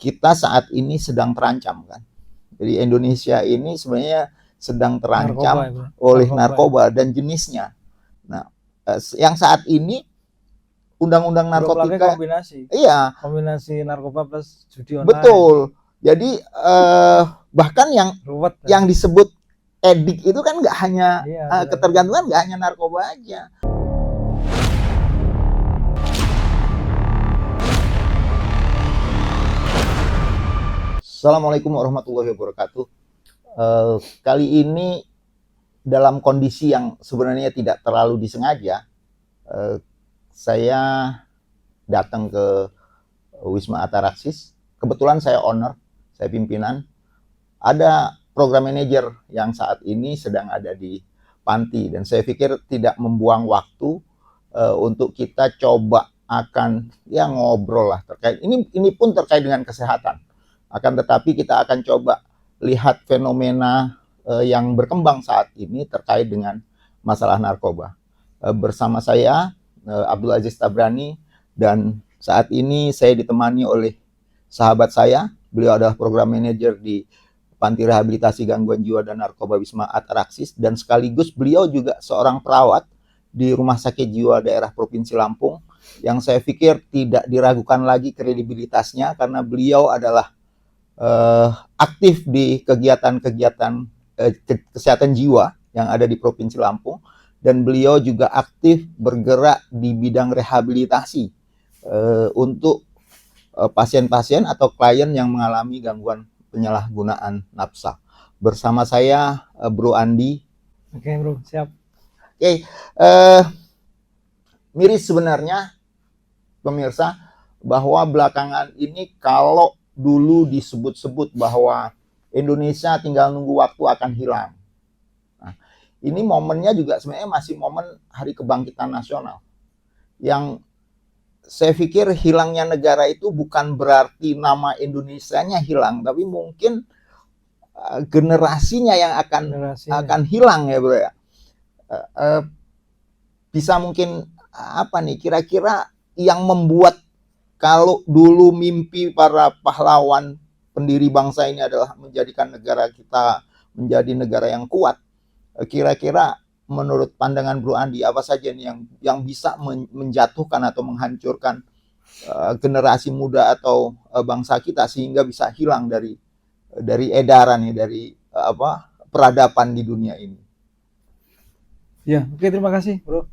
kita saat ini sedang terancam kan. Jadi Indonesia ini sebenarnya sedang terancam oleh narkoba dan jenisnya. Nah, yang saat ini undang-undang narkotika kombinasi narkoba plus judi online. Betul. Jadi bahkan yang disebut edik itu kan nggak hanya ketergantungan, nggak hanya narkoba aja. Assalamualaikum warahmatullahi wabarakatuh. Kali ini dalam kondisi yang sebenarnya tidak terlalu disengaja, saya datang ke Wisma Ataraxis. Kebetulan saya owner, saya pimpinan. Ada program manajer yang saat ini sedang ada di panti, dan saya pikir tidak membuang waktu untuk kita coba akan ngobrol lah terkait ini pun terkait dengan kesehatan. Akan tetapi kita akan coba lihat fenomena yang berkembang saat ini terkait dengan masalah narkoba. Bersama saya Abdul Aziz Tabrani, dan saat ini saya ditemani oleh sahabat saya. Beliau adalah program manajer di Panti Rehabilitasi Gangguan Jiwa dan Narkoba Wisma Ataraxis, dan sekaligus beliau juga seorang perawat di Rumah Sakit Jiwa Daerah Provinsi Lampung, yang saya pikir tidak diragukan lagi kredibilitasnya karena beliau adalah aktif di kegiatan-kegiatan kesehatan jiwa yang ada di Provinsi Lampung, dan beliau juga aktif bergerak di bidang rehabilitasi untuk pasien-pasien atau klien yang mengalami gangguan penyalahgunaan nafsa. Bersama saya Bro Andi. Oke Bro, siap. Oke, miris sebenarnya pemirsa bahwa belakangan ini kalau dulu disebut-sebut bahwa Indonesia tinggal nunggu waktu akan hilang. Nah, ini momennya juga sebenarnya masih momen Hari Kebangkitan Nasional. Yang saya pikir hilangnya negara itu bukan berarti nama Indonesianya hilang, tapi mungkin generasinya yang akan hilang ya Bro ya. Bisa mungkin apa nih kira-kira yang membuat, kalau dulu mimpi para pahlawan pendiri bangsa ini adalah menjadikan negara kita menjadi negara yang kuat, kira-kira menurut pandangan Bro Andi apa saja nih yang bisa menjatuhkan atau menghancurkan generasi muda atau bangsa kita sehingga bisa hilang dari edaran ya, dari peradaban di dunia ini. Ya, oke, terima kasih Bro.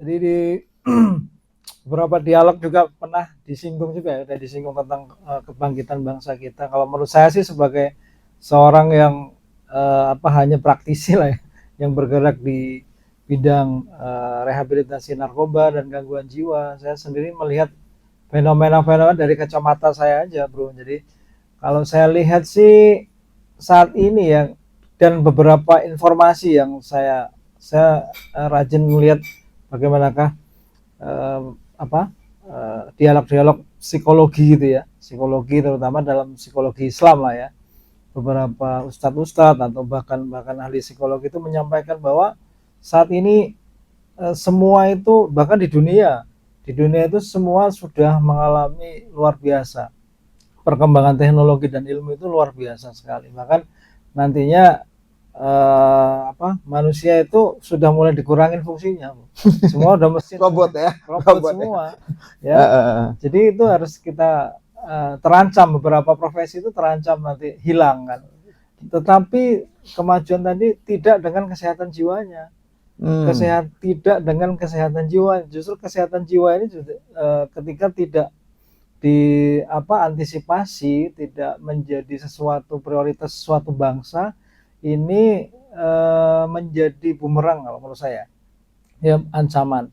Jadi di beberapa dialog juga pernah disinggung juga ya, udah disinggung tentang kebangkitan bangsa kita. Kalau menurut saya sih sebagai seorang yang hanya praktisi lah ya, yang bergerak di bidang rehabilitasi narkoba dan gangguan jiwa, saya sendiri melihat fenomena-fenomena dari kacamata saya aja Bro. Jadi kalau saya lihat sih saat ini ya, dan beberapa informasi yang saya rajin melihat bagaimanakah dialog-dialog psikologi gitu ya, psikologi terutama dalam psikologi Islam lah ya. Beberapa ustadz-ustadz atau bahkan ahli psikologi itu menyampaikan bahwa saat ini semua itu, bahkan di dunia itu semua sudah mengalami luar biasa perkembangan teknologi dan ilmu, itu luar biasa sekali. Bahkan nantinya manusia itu sudah mulai dikurangin fungsinya, semua udah mesin robot semua ya. Jadi itu harus kita terancam, beberapa profesi itu terancam nanti hilang kan. Tetapi kemajuan tadi tidak dengan kesehatan jiwanya, tidak dengan kesehatan jiwa. Justru kesehatan jiwa ini ketika tidak antisipasi, tidak menjadi sesuatu prioritas suatu bangsa, ini menjadi bumerang kalau menurut saya ya, ancaman.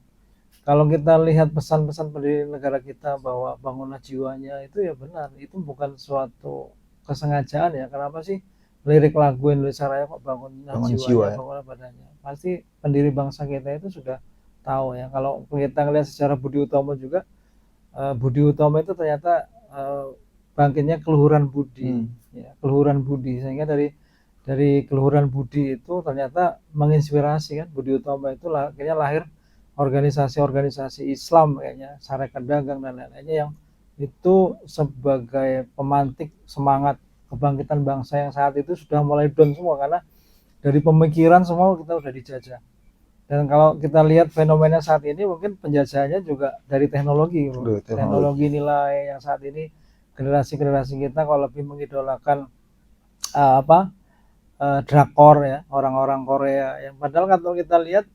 Kalau kita lihat pesan-pesan pendiri negara kita bahwa bangunlah jiwanya, itu ya benar, itu bukan suatu kesengajaan ya. Kenapa sih lirik lagu Indonesia Raya kok bangunlah jiwanya, bangunlah badannya? Pasti pendiri bangsa kita itu sudah tahu ya. Kalau kita lihat secara Budi Utomo juga, Budi Utomo itu ternyata bangkitnya keluhuran budi, ya, keluhuran budi, sehingga dari keluhuran budi itu ternyata menginspirasi kan. Budi Utomo itu akhirnya lahir organisasi-organisasi Islam kayaknya, Sarekat Dagang dan lain-lainnya, yang itu sebagai pemantik semangat kebangkitan bangsa yang saat itu sudah mulai down semua, karena dari pemikiran semua kita udah dijajah. Dan kalau kita lihat fenomena saat ini, mungkin penjajahannya juga dari teknologi. Teknologi nilai yang saat ini generasi-generasi kita kalau lebih mengidolakan drakor ya, orang-orang Korea. Yang padahal kalau kita lihat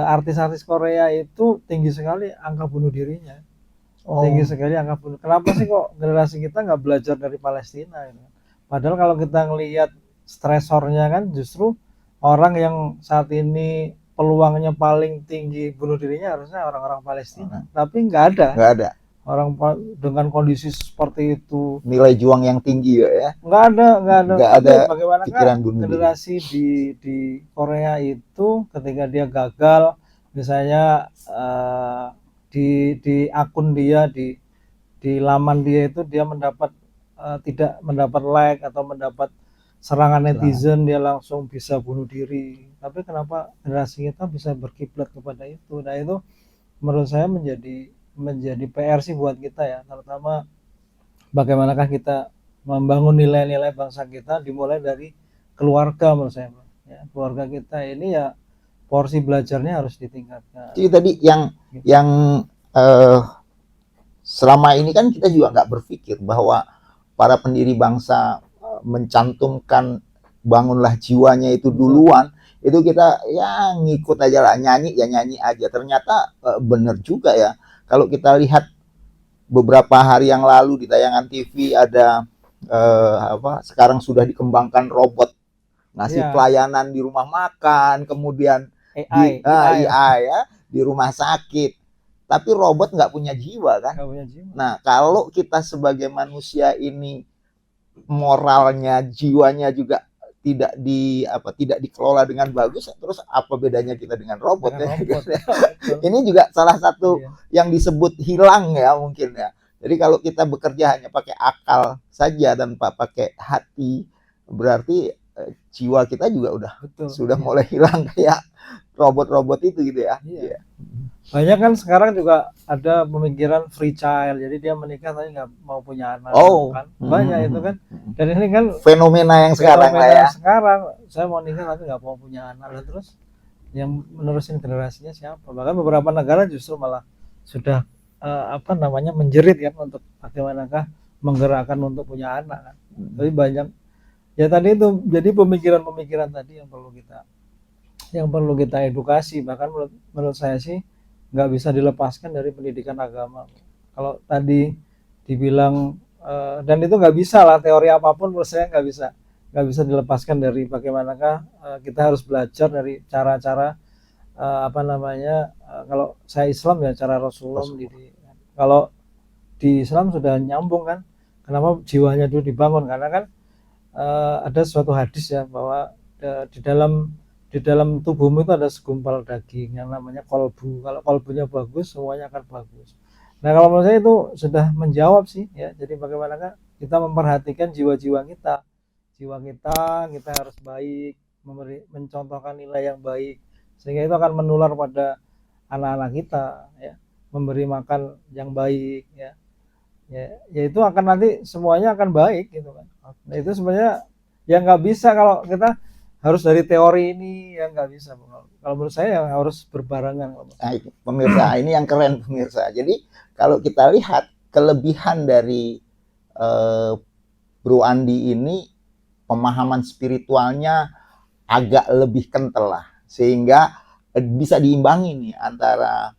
artis-artis Korea itu tinggi sekali angka bunuh dirinya. Tinggi sekali angka bunuh. Kenapa sih kok generasi kita nggak belajar dari Palestina? Gitu. Padahal kalau kita ngelihat stresornya kan justru orang yang saat ini peluangnya paling tinggi bunuh dirinya harusnya orang-orang Palestina. Tapi nggak ada. Nggak ada. Orang dengan kondisi seperti itu. Nilai juang yang tinggi ya? Nggak ada. Nggak ada bagaimana generasi di Korea itu ketika dia gagal, misalnya di akun dia, di laman dia itu dia mendapat tidak mendapat like atau mendapat serangan netizen, dia langsung bisa bunuh diri. Tapi kenapa generasi kita bisa berkiblat kepada itu? Nah itu menurut saya menjadi PR sih buat kita ya, terutama bagaimanakah kita membangun nilai-nilai bangsa kita, dimulai dari keluarga menurut saya. Ya, keluarga kita ini ya porsi belajarnya harus ditingkatkan. Jadi tadi yang selama ini kan kita juga nggak berpikir bahwa para pendiri bangsa mencantumkan bangunlah jiwanya itu duluan. Itu kita ya ngikut aja lah, nyanyi aja. Ternyata bener juga ya. Kalau kita lihat beberapa hari yang lalu di tayangan TV ada sekarang sudah dikembangkan robot ngasih pelayanan di rumah makan, kemudian AI ya di rumah sakit. Tapi robot nggak punya jiwa kan? Nggak punya jiwa. Nah kalau kita sebagai manusia ini moralnya, jiwanya juga tidak dikelola dengan bagus, terus apa bedanya kita dengan robot ya? Ini juga salah satu yang disebut hilang ya mungkin ya. Jadi kalau kita bekerja hanya pakai akal saja tanpa pakai hati, berarti jiwa kita juga sudah mulai hilang kayak robot-robot itu gitu ya. Iya. Banyak kan sekarang juga ada pemikiran free child, jadi dia menikah tapi nggak mau punya anak. Kan banyak itu kan. Dan ini kan fenomena yang sekarang lah ya. Sekarang saya mau nikah tapi nggak mau punya anak, terus yang menerusin generasinya siapa? Bahkan beberapa negara justru malah sudah menjerit kan untuk bagaimanakah menggerakkan untuk punya anak kan. Tapi banyak ya tadi itu, jadi pemikiran-pemikiran tadi yang perlu kita edukasi. Bahkan menurut saya sih nggak bisa dilepaskan dari pendidikan agama. Kalau tadi dibilang dan itu nggak bisa lah, teori apapun menurut saya nggak bisa dilepaskan dari bagaimanakah kita harus belajar dari cara-cara kalau saya Islam ya cara Rasulullah mendidik. Kalau di Islam sudah nyambung kan, kenapa jiwanya dulu dibangun? Karena kan ada suatu hadis ya bahwa di dalam tubuhmu itu ada segumpal daging yang namanya kolbu. Kalau kolbunya bagus, semuanya akan bagus. Nah kalau menurut saya itu sudah menjawab sih ya. Jadi bagaimanakah kita memperhatikan jiwa-jiwa kita. Jiwa kita harus baik, mencontohkan nilai yang baik, sehingga itu akan menular pada anak-anak kita ya. Memberi makan yang baik ya itu akan nanti semuanya akan baik gitu kan. Nah itu sebenarnya yang nggak bisa kalau kita harus dari teori ini, yang nggak bisa. Kalau menurut saya harus berbarengan. Nah, pemirsa ini yang keren pemirsa. Jadi kalau kita lihat kelebihan dari Bro Andi ini, pemahaman spiritualnya agak lebih kental lah, sehingga bisa diimbangi nih antara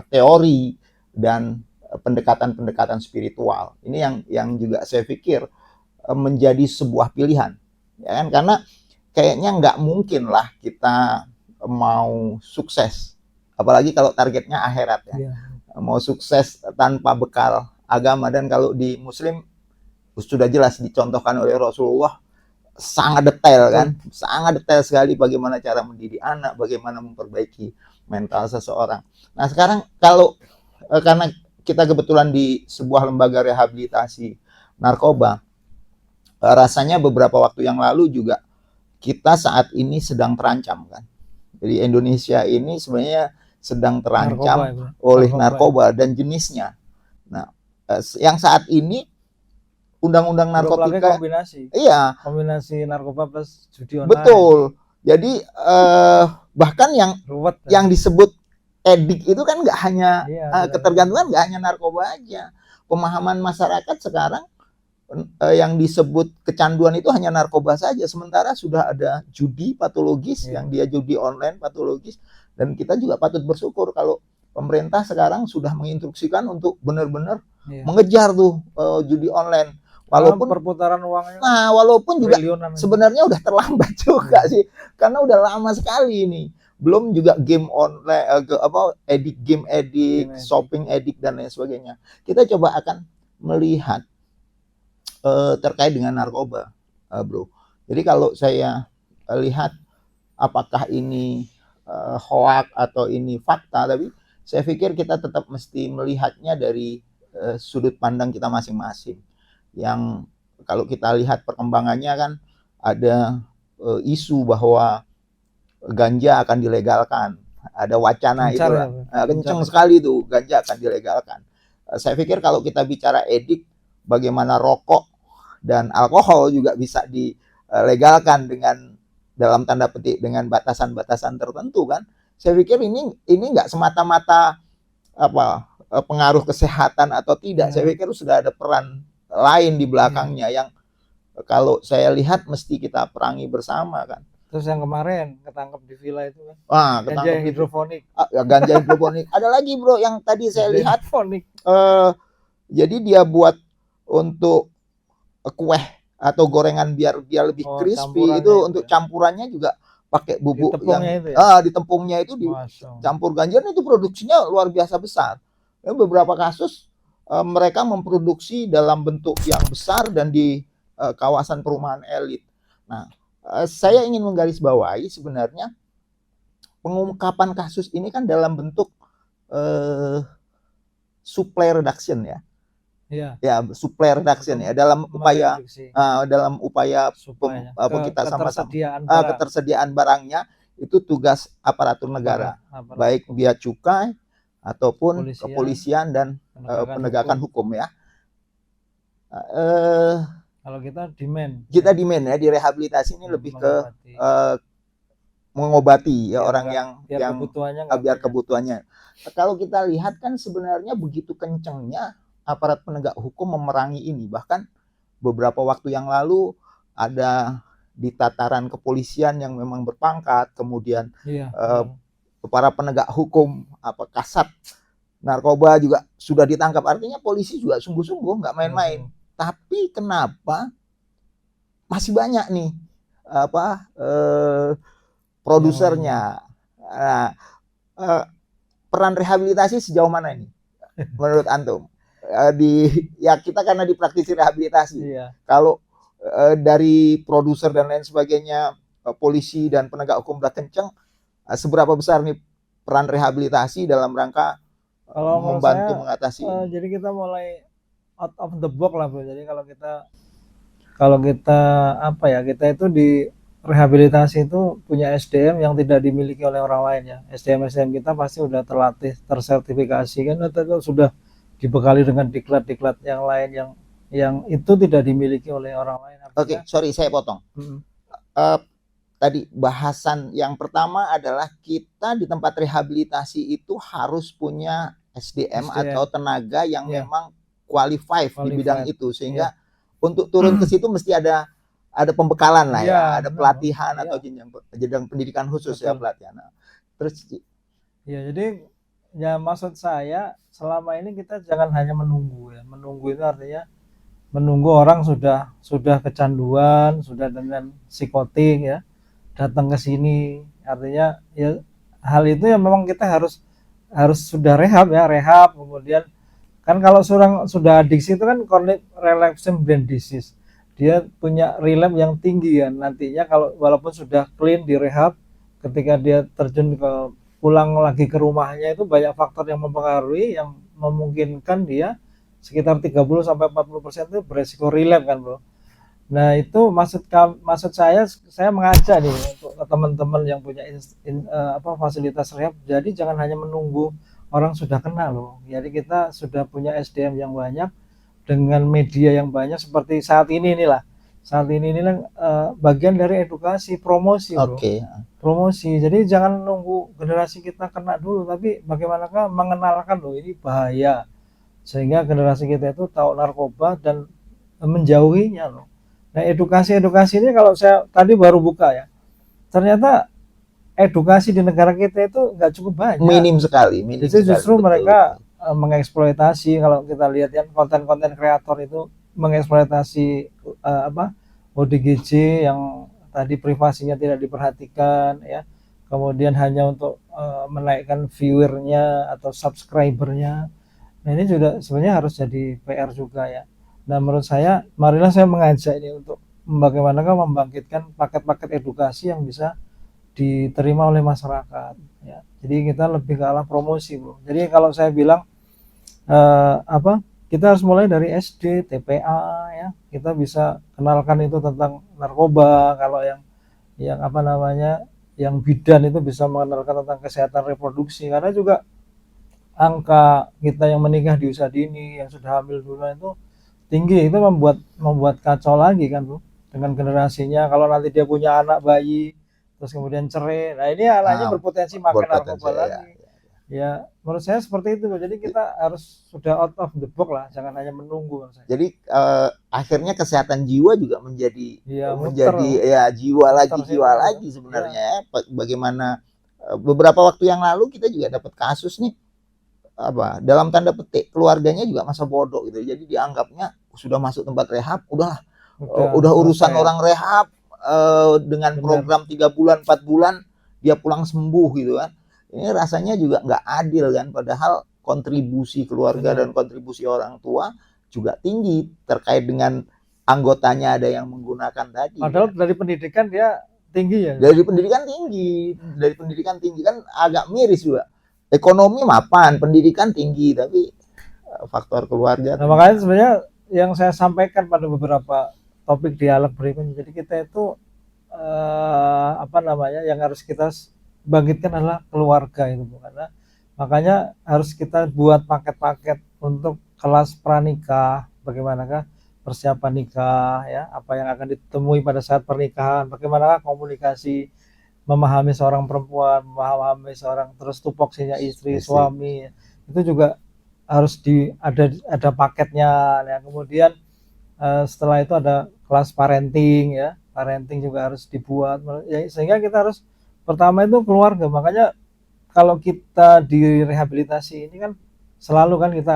teori dan pendekatan spiritual. Ini yang juga saya pikir menjadi sebuah pilihan, ya kan? Karena kayaknya nggak mungkin lah kita mau sukses, apalagi kalau targetnya akhirat ya. Mau sukses tanpa bekal agama. Dan kalau di Muslim sudah jelas dicontohkan oleh Rasulullah, sangat detail kan, sangat detail sekali bagaimana cara mendidik anak, bagaimana memperbaiki mental seseorang. Nah sekarang kalau karena kita kebetulan di sebuah lembaga rehabilitasi narkoba, rasanya beberapa waktu yang lalu juga kita saat ini sedang terancam kan. Jadi Indonesia ini sebenarnya sedang terancam oleh narkoba dan jenisnya. Nah, yang saat ini undang-undang Belum lagi narkotika, kombinasi iya narkoba plus judi online. betul. Jadi bahkan Ruwet. yang disebut edik itu kan nggak hanya Iya, ketergantungan, nggak hanya narkoba aja. Pemahaman masyarakat sekarang yang disebut kecanduan itu hanya narkoba saja, sementara sudah ada judi patologis, Iya. yang dia judi online patologis, dan kita juga patut bersyukur kalau pemerintah sekarang sudah menginstruksikan untuk benar-benar Iya. mengejar tuh judi online. Walaupun perputaran uangnya walaupun juga triliunan. sebenarnya udah terlambat juga sih, karena udah lama sekali ini. Belum juga game online, game edik, shopping edik dan lain sebagainya. Kita coba akan melihat terkait dengan narkoba, bro. Jadi kalau saya lihat apakah ini hoax atau ini fakta, tapi saya pikir kita tetap mesti melihatnya dari sudut pandang kita masing-masing. Yang kalau kita lihat perkembangannya kan ada isu bahwa ganja akan dilegalkan, ada wacana itu kenceng sekali tuh ganja akan dilegalkan. Saya pikir kalau kita bicara edik, bagaimana rokok dan alkohol juga bisa dilegalkan dengan dalam tanda petik dengan batasan-batasan tertentu kan. Saya pikir ini nggak semata-mata pengaruh kesehatan atau tidak. Saya pikir sudah ada peran lain di belakangnya yang kalau saya lihat mesti kita perangi bersama kan. Terus yang kemarin ketangkep di villa itu kan. Ganja hidroponik. Ganja hidroponik. Ada lagi bro yang tadi saya lihat. Jadi dia buat untuk kue atau gorengan biar dia lebih crispy itu untuk campurannya juga pakai bubuk yang di tepungnya itu dicampur ganja, itu produksinya luar biasa besar. Beberapa kasus mereka memproduksi dalam bentuk yang besar dan di kawasan perumahan elit. Nah, saya ingin menggarisbawahi sebenarnya pengungkapan kasus ini kan dalam bentuk supply reduction ya. Ya, supply reduction ya, dalam upaya kita sama-sama ketersediaan barangnya itu tugas aparatur negara, baik bea cukai ataupun kepolisian dan penegakan hukum ya. Kalau kita demand ya, di rehabilitasi ini lebih ke mengobati ya orang yang biar kebutuhannya. Kalau kita lihat kan sebenarnya begitu kencengnya aparat penegak hukum memerangi ini. Bahkan beberapa waktu yang lalu ada di tataran kepolisian yang memang berpangkat, kemudian para penegak hukum kasat narkoba juga sudah ditangkap. Artinya polisi juga sungguh-sungguh nggak main-main. Tapi kenapa masih banyak nih produsernya? Peran rehabilitasi sejauh mana ini menurut antum? Kita karena dipraktisi rehabilitasi. Kalau dari produser dan lain sebagainya, polisi dan penegak hukum udah kenceng, seberapa besar nih peran rehabilitasi dalam rangka membantu mengatasi ini? Jadi kita mulai out of the box lah bro. Jadi kalau kita kita itu di rehabilitasi itu punya SDM yang tidak dimiliki oleh orang lain ya. SDM kita pasti udah terlatih, tersertifikasi kan, atau sudah dibekali dengan diklat-diklat yang lain yang itu tidak dimiliki oleh orang lain. Oke, sorry saya potong. Tadi bahasan yang pertama adalah kita di tempat rehabilitasi itu harus punya SDM atau tenaga yang memang qualified di bidang itu, sehingga untuk turun ke situ mesti ada pembekalan lah ya, ada pelatihan atau jenjang pendidikan khusus ya pelatihan. Terus jadi ya maksud saya selama ini kita jangan hanya menunggu ya. Menunggu itu artinya menunggu orang sudah kecanduan, sudah dengan psikotik ya, datang ke sini. Artinya ya hal itu yang memang kita harus sudah rehab, kemudian kan kalau seorang sudah adiksi itu kan chronic relapsing brain disease. Dia punya relapse yang tinggi kan. Nantinya kalau walaupun sudah clean di rehab, ketika dia terjun pulang lagi ke rumahnya itu banyak faktor yang mempengaruhi yang memungkinkan dia sekitar 30-40% itu beresiko relapse kan bro. Nah itu maksud saya mengajak nih untuk teman-teman yang punya fasilitas rehab. Jadi jangan hanya menunggu orang sudah kena loh. Jadi kita sudah punya SDM yang banyak dengan media yang banyak seperti saat ini inilah. Saat ini inilah bagian dari edukasi, promosi, Bro. Oke. Promosi. Jadi jangan nunggu generasi kita kena dulu, tapi bagaimanakah mengenalkan loh ini bahaya. Sehingga generasi kita itu tahu narkoba dan menjauhinya loh. Nah, edukasi-edukasi ini kalau saya tadi baru buka ya, ternyata edukasi di negara kita itu nggak cukup banyak. Minim sekali. Jadi justru mereka mengeksploitasi, kalau kita lihat ya konten-konten kreator itu mengeksploitasi ODGJ yang tadi privasinya tidak diperhatikan ya, kemudian hanya untuk menaikkan viewernya atau subscribernya. Nah, ini juga sebenarnya harus jadi PR juga ya. Nah, menurut saya marilah saya mengajak ini untuk bagaimana membangkitkan paket-paket edukasi yang bisa diterima oleh masyarakat ya. Jadi kita lebih ke arah promosi, Bro. Jadi kalau saya bilang kita harus mulai dari SD, TPA ya. Kita bisa kenalkan itu tentang narkoba. Kalau yang yang bidan itu bisa mengenalkan tentang kesehatan reproduksi, karena juga angka kita yang menikah di usia dini, yang sudah hamil duluan itu tinggi. Itu membuat kacau lagi kan, Bro, dengan generasinya. Kalau nanti dia punya anak bayi terus kemudian cerai, nah ini anaknya berpotensi makan narkoba lagi ya. Menurut saya seperti itu, Bro. Jadi kita harus sudah out of the box lah, jangan hanya menunggu. Jadi akhirnya kesehatan jiwa juga menjadi jiwa lagi sebenarnya ya. Bagaimana beberapa waktu yang lalu kita juga dapat kasus nih, dalam tanda petik keluarganya juga masa bodoh gitu. Jadi dianggapnya sudah masuk tempat rehab, udah urusan orang rehab, dengan program 3 bulan 4 bulan dia pulang sembuh gitu kan. Ini rasanya juga nggak adil kan, padahal kontribusi keluarga dan kontribusi orang tua juga tinggi terkait dengan anggotanya ada yang menggunakan tadi. Padahal dari pendidikan dia tinggi ya. Dari pendidikan tinggi kan agak miris juga. Ekonomi mapan, pendidikan tinggi, tapi faktor keluarga. Nah, makanya sebenarnya yang saya sampaikan pada beberapa topik dialog berikutnya, jadi kita itu yang harus kita bangkitkan adalah keluarga itu, karena makanya harus kita buat paket-paket untuk kelas pranikah, bagaimanakah persiapan nikah ya, apa yang akan ditemui pada saat pernikahan, bagaimanakah komunikasi, memahami seorang perempuan, memahami seorang, terus tupoksinya istri, suami, itu juga harus ada paketnya ya. Kemudian setelah itu ada kelas parenting ya, parenting juga harus dibuat ya, sehingga kita harus pertama itu keluarga. Makanya kalau kita di rehabilitasi ini kan selalu kan kita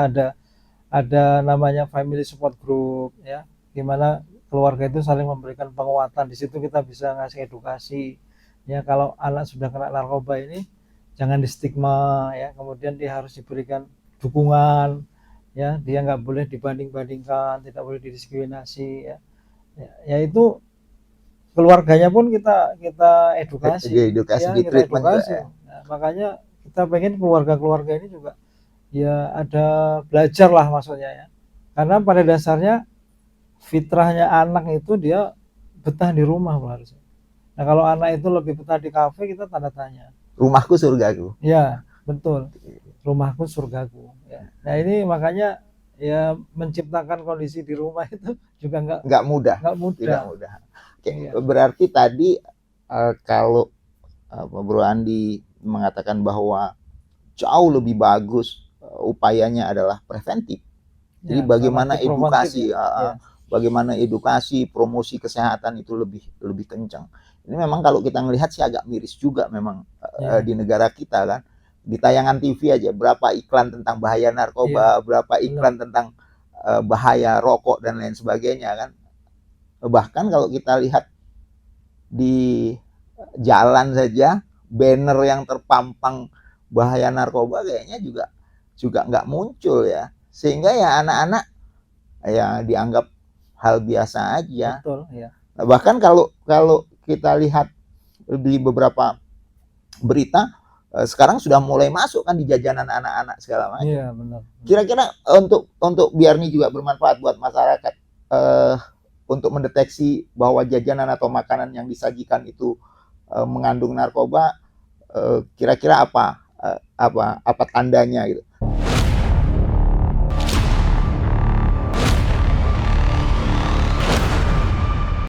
ada namanya family support group ya, gimana keluarga itu saling memberikan penguatan. Di situ kita bisa ngasih edukasi ya, kalau anak sudah kena narkoba ini jangan distigma ya, kemudian dia harus diberikan dukungan ya, dia nggak boleh dibanding-bandingkan, tidak boleh didiskriminasi ya. Yaitu keluarganya pun kita edukasi ya, di treatment edukasi. Nah, makanya kita pengen keluarga-keluarga ini juga ya ada belajar lah maksudnya ya, karena pada dasarnya fitrahnya anak itu dia betah di rumah harusnya. Nah, kalau anak itu lebih betah di kafe, kita tanda tanya. Rumahku surgaku. Ya, betul. Rumahku surgaku. Ya. Nah, ini makanya ya menciptakan kondisi di rumah itu juga nggak mudah. Tidak mudah. Oke, ya. Berarti tadi kalau Bro Andi mengatakan bahwa jauh lebih bagus upayanya adalah preventif. Jadi bagaimana edukasi, bagaimana edukasi, promosi kesehatan itu lebih kencang. Ini memang kalau kita melihat sih agak miris juga memang di negara kita kan. Di tayangan TV aja berapa iklan tentang bahaya narkoba, berapa iklan tentang bahaya rokok dan lain sebagainya kan. Bahkan kalau kita lihat di jalan saja banner yang terpampang bahaya narkoba kayaknya juga nggak muncul ya, sehingga ya anak-anak ya dianggap hal biasa aja. Betul, ya. Nah, bahkan kalau kita lihat di beberapa berita sekarang sudah mulai masuk kan di jajanan anak-anak segala macam. Iya, benar. Kira-kira untuk biar ini juga bermanfaat buat masyarakat, untuk mendeteksi bahwa jajanan atau makanan yang disajikan itu mengandung narkoba, kira-kira apa apa tandanya gitu.